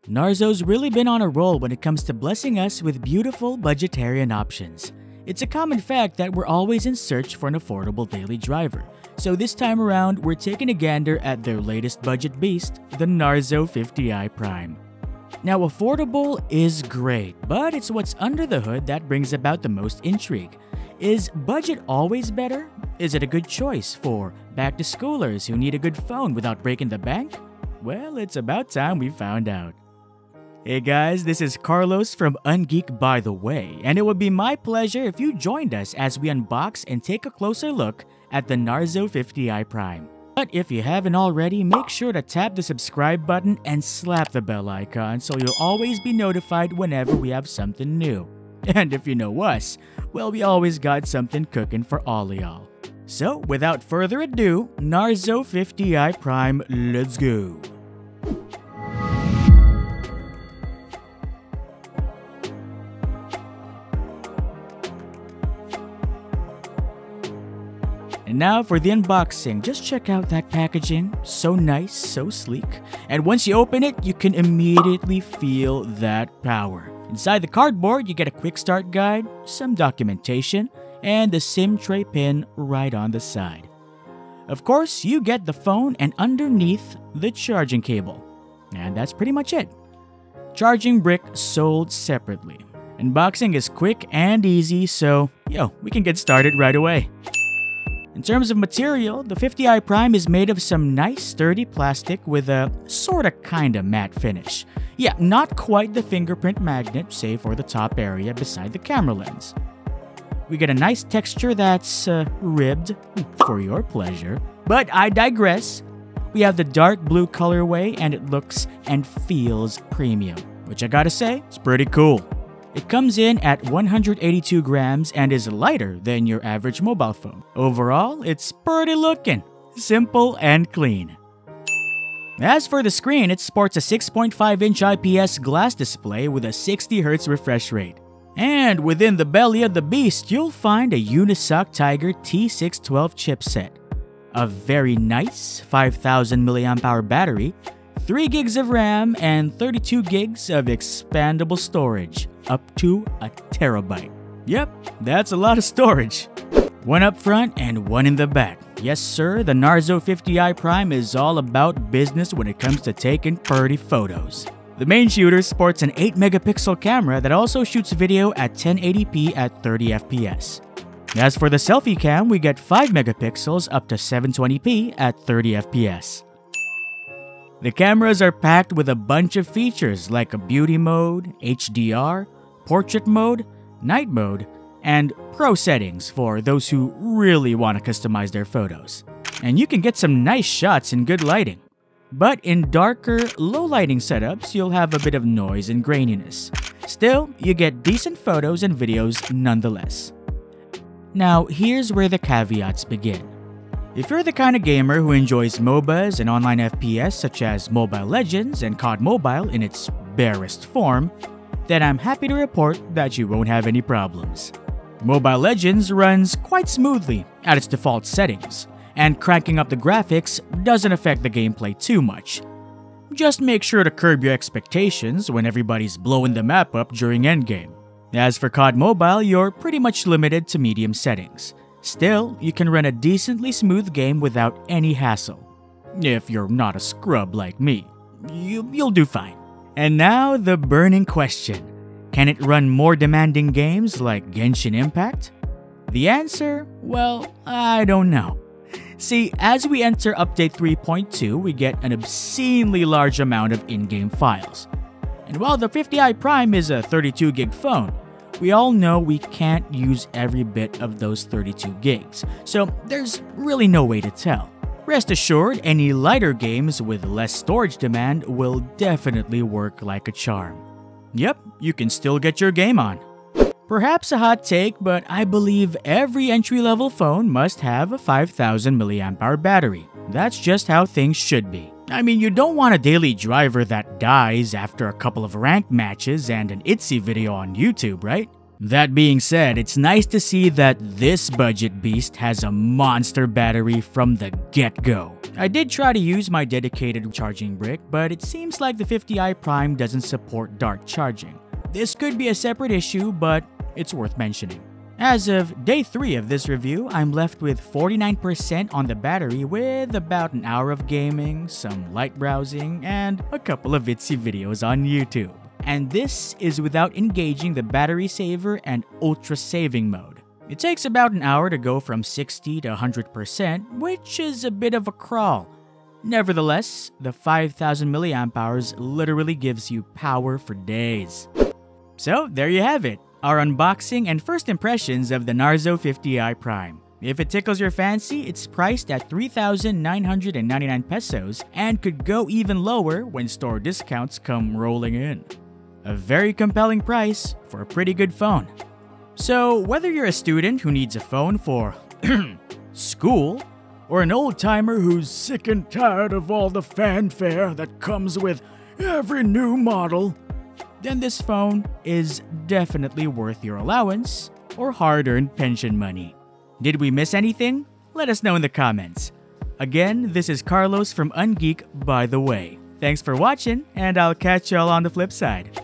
Narzo's really been on a roll when it comes to blessing us with beautiful budgetarian options. It's a common fact that we're always in search for an affordable daily driver. So this time around, we're taking a gander at their latest budget beast, the Narzo 50i Prime. Now, affordable is great, but it's what's under the hood that brings about the most intrigue. Is budget always better? Is it a good choice for back-to-schoolers who need a good phone without breaking the bank? Well, it's about time we found out. Hey guys, this is Carlos from UnGeek by the way, and it would be my pleasure if you joined us as we unbox and take a closer look at the Narzo 50i Prime. But if you haven't already, make sure to tap the subscribe button and slap the bell icon so you'll always be notified whenever we have something new. And if you know us, well, we always got something cooking for all of y'all. So without further ado, Narzo 50i Prime, let's go! And now for the unboxing, just check out that packaging, so nice, so sleek. And once you open it, you can immediately feel that power. Inside the cardboard, you get a quick start guide, some documentation, and the SIM tray pin right on the side. Of course, you get the phone and underneath the charging cable. And that's pretty much it. Charging brick sold separately. Unboxing is quick and easy, so we can get started right away. In terms of material, the 50i Prime is made of some nice sturdy plastic with a sorta kinda matte finish. Yeah, not quite the fingerprint magnet, save for the top area beside the camera lens. We get a nice texture that's ribbed for your pleasure, but I digress. We have the dark blue colorway and it looks and feels premium, which I gotta say, it's pretty cool. It comes in at 182 grams and is lighter than your average mobile phone. Overall, it's pretty looking, simple and clean. As for the screen, it sports a 6.5-inch IPS glass display with a 60Hz refresh rate. And within the belly of the beast, you'll find a Unisoc Tiger T612 chipset, a very nice 5000 mAh battery, 3 gigs of RAM, and 32 gigs of expandable storage, up to a terabyte. Yep, that's a lot of storage. One up front and one in the back. Yes sir, the Narzo 50i Prime is all about business when it comes to taking pretty photos. The main shooter sports an 8-megapixel camera that also shoots video at 1080p at 30 FPS. As for the selfie cam, we get 5 megapixels up to 720p at 30 FPS. The cameras are packed with a bunch of features like a beauty mode, HDR, portrait mode, night mode, and pro settings for those who really want to customize their photos. And you can get some nice shots in good lighting. But in darker, low lighting setups, you'll have a bit of noise and graininess. Still, you get decent photos and videos nonetheless. Now, here's where the caveats begin. If you're the kind of gamer who enjoys MOBAs and online FPS such as Mobile Legends and COD Mobile in its barest form, then I'm happy to report that you won't have any problems. Mobile Legends runs quite smoothly at its default settings, and cranking up the graphics doesn't affect the gameplay too much. Just make sure to curb your expectations when everybody's blowing the map up during endgame. As for COD Mobile, you're pretty much limited to medium settings. Still, you can run a decently smooth game without any hassle. If you're not a scrub like me, you'll do fine. And now the burning question. Can it run more demanding games like Genshin Impact? The answer? Well, I don't know. See, as we enter Update 3.2, we get an obscenely large amount of in-game files. And while the 50i Prime is a 32 gig phone, we all know we can't use every bit of those 32 gigs, so there's really no way to tell. Rest assured, any lighter games with less storage demand will definitely work like a charm. Yep, you can still get your game on. Perhaps a hot take, but I believe every entry-level phone must have a 5000 mAh battery. That's just how things should be. I mean, you don't want a daily driver that dies after a couple of ranked matches and an ITZY video on YouTube, right? That being said, it's nice to see that this budget beast has a monster battery from the get-go. I did try to use my dedicated charging brick, but it seems like the 50i Prime doesn't support dark charging. This could be a separate issue, but it's worth mentioning. As of day 3 of this review, I'm left with 49% on the battery with about an hour of gaming, some light browsing, and a couple of itsy videos on YouTube. And this is without engaging the battery saver and ultra saving mode. It takes about an hour to go from 60 to 100%, which is a bit of a crawl. Nevertheless, the 5000 mAh literally gives you power for days. So there you have it, our unboxing and first impressions of the Narzo 50i Prime. If it tickles your fancy, it's priced at 3,999 pesos and could go even lower when store discounts come rolling in. A very compelling price for a pretty good phone. So whether you're a student who needs a phone for school, or an old-timer who's sick and tired of all the fanfare that comes with every new model, then this phone is definitely worth your allowance or hard-earned pension money. Did we miss anything? Let us know in the comments. Again, this is Carlos from UnGeek, by the way. Thanks for watching, and I'll catch y'all on the flip side.